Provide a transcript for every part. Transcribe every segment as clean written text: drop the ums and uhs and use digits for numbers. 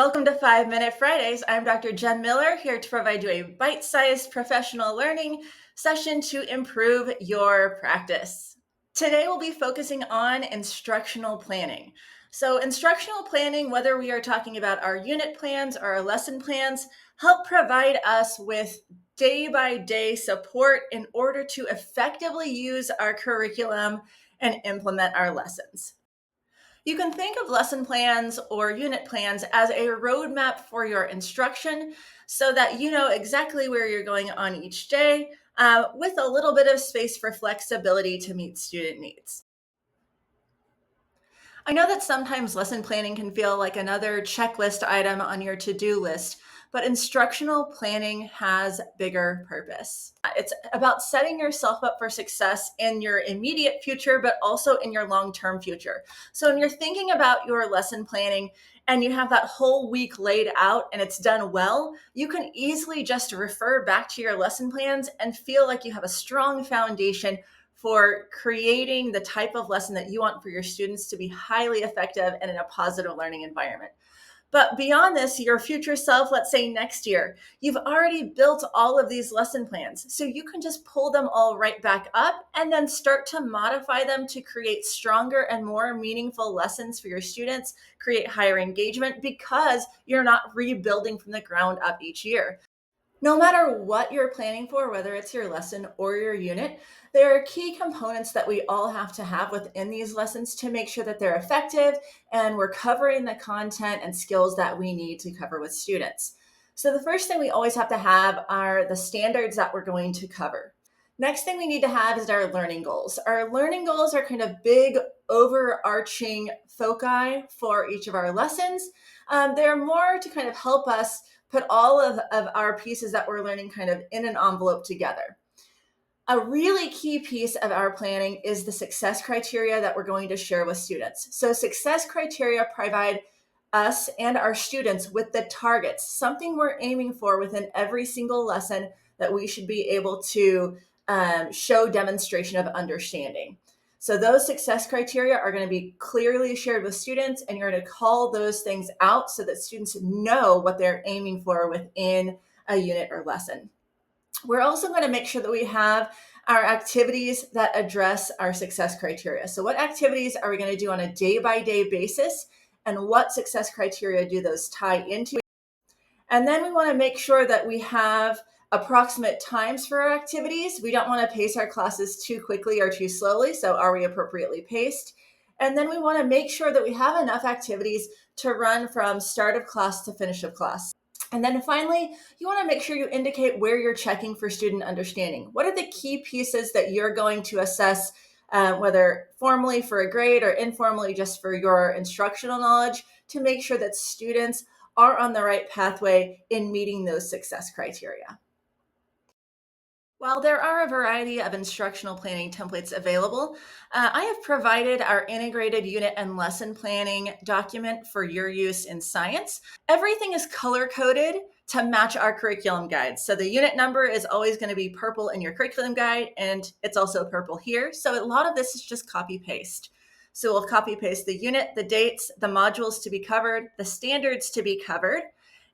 Welcome to 5 Minute Fridays. I'm Dr. Jen Miller, here to provide you a bite-sized professional learning session to improve your practice. Today we'll be focusing on instructional planning. So instructional planning, whether we are talking about our unit plans or our lesson plans, help provide us with day-by-day support in order to effectively use our curriculum and implement our lessons. You can think of lesson plans or unit plans as a roadmap for your instruction so that you know exactly where you're going on each day, with a little bit of space for flexibility to meet student needs. I know that sometimes lesson planning can feel like another checklist item on your to-do list, but instructional planning has bigger purpose. It's about setting yourself up for success in your immediate future, but also in your long-term future. So when you're thinking about your lesson planning and you have that whole week laid out and it's done well, you can easily just refer back to your lesson plans and feel like you have a strong foundation for creating the type of lesson that you want for your students to be highly effective and in a positive learning environment. But beyond this, your future self, let's say next year, you've already built all of these lesson plans. So you can just pull them all right back up and then start to modify them to create stronger and more meaningful lessons for your students, create higher engagement because you're not rebuilding from the ground up each year. No matter what you're planning for, whether it's your lesson or your unit, there are key components that we all have to have within these lessons to make sure that they're effective and we're covering the content and skills that we need to cover with students. So the first thing we always have to have are the standards that we're going to cover. Next thing we need to have is our learning goals. Our learning goals are kind of big, overarching foci for each of our lessons. They're more to kind of help us put all of our pieces that we're learning kind of in an envelope together. A really key piece of our planning is the success criteria that we're going to share with students. So success criteria provide us and our students with the targets, something we're aiming for within every single lesson that we should be able to show demonstration of understanding. So those success criteria are going to be clearly shared with students, and you're going to call those things out so that students know what they're aiming for within a unit or lesson. We're also going to make sure that we have our activities that address our success criteria. So what activities are we going to do on a day-by-day basis, and what success criteria do those tie into? And then we want to make sure that we have approximate times for our activities. We don't want to pace our classes too quickly or too slowly. So are we appropriately paced? And then we want to make sure that we have enough activities to run from start of class to finish of class. And then finally, you want to make sure you indicate where you're checking for student understanding. What are the key pieces that you're going to assess, whether formally for a grade or informally just for your instructional knowledge, to make sure that students are on the right pathway in meeting those success criteria. While there are a variety of instructional planning templates available, I have provided our integrated unit and lesson planning document for your use in science. Everything is color-coded to match our curriculum guide. So the unit number is always going to be purple in your curriculum guide, and it's also purple here. So a lot of this is just copy-paste. So we'll copy-paste the unit, the dates, the modules to be covered, the standards to be covered,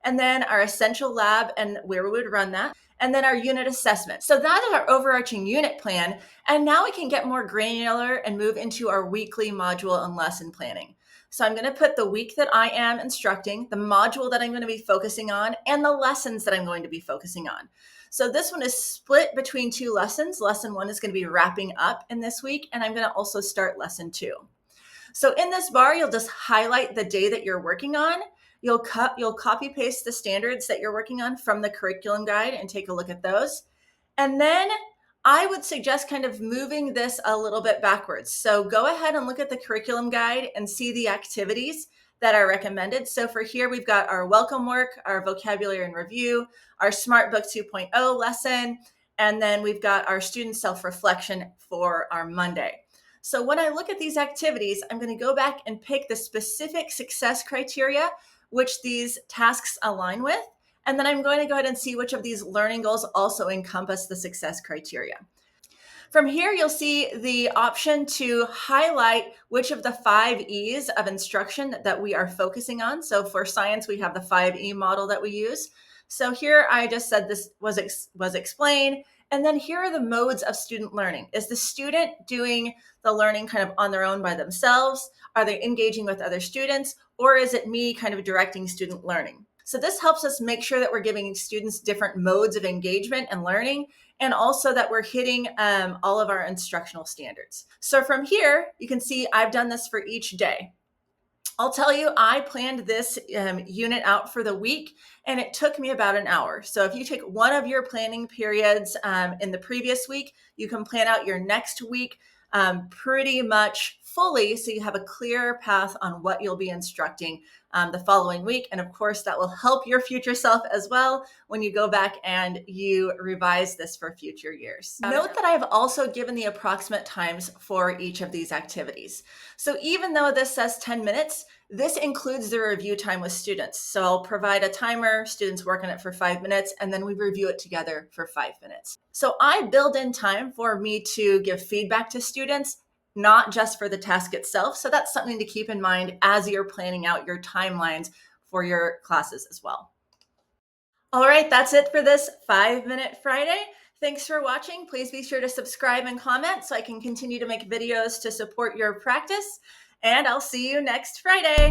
and then our essential lab and where we would run that, and then our unit assessment. So that is our overarching unit plan. And now we can get more granular and move into our weekly module and lesson planning. So I'm going to put the week that I am instructing, the module that I'm going to be focusing on, and the lessons that I'm going to be focusing on. So this one is split between two lessons. Lesson 1 is going to be wrapping up in this week, and I'm going to also start lesson 2. So in this bar, you'll just highlight the day that you're working on. You'll copy paste the standards that you're working on from the curriculum guide and take a look at those. And then I would suggest kind of moving this a little bit backwards. So go ahead and look at the curriculum guide and see the activities that are recommended. So for here, we've got our welcome work, our vocabulary and review, our Smart Book 2.0 lesson, and then we've got our student self-reflection for our Monday. So when I look at these activities, I'm going to go back and pick the specific success criteria which these tasks align with. And then I'm going to go ahead and see which of these learning goals also encompass the success criteria. From here, you'll see the option to highlight which of the 5 E's of instruction that we are focusing on. So for science, we have the 5E model that we use. So here I just said this was explained. And then here are the modes of student learning. Is the student doing the learning kind of on their own by themselves? Are they engaging with other students? Or is it me kind of directing student learning? So this helps us make sure that we're giving students different modes of engagement and learning, and also that we're hitting all of our instructional standards. So from here, you can see I've done this for each day. I'll tell you, I planned this unit out for the week, and it took me about an hour. So if you take one of your planning periods in the previous week, you can plan out your next week pretty much fully, so you have a clear path on what you'll be instructing the following week. And of course, that will help your future self as well when you go back and you revise this for future years. Note that I have also given the approximate times for each of these activities. So even though this says 10 minutes, this includes the review time with students. So I'll provide a timer, students work on it for 5 minutes, and then we review it together for 5 minutes. So I build in time for me to give feedback to students, not just for the task itself. So that's something to keep in mind as you're planning out your timelines for your classes as well. All right, that's it for this 5-Minute Friday. Thanks for watching. Please be sure to subscribe and comment so I can continue to make videos to support your practice. And I'll see you next Friday.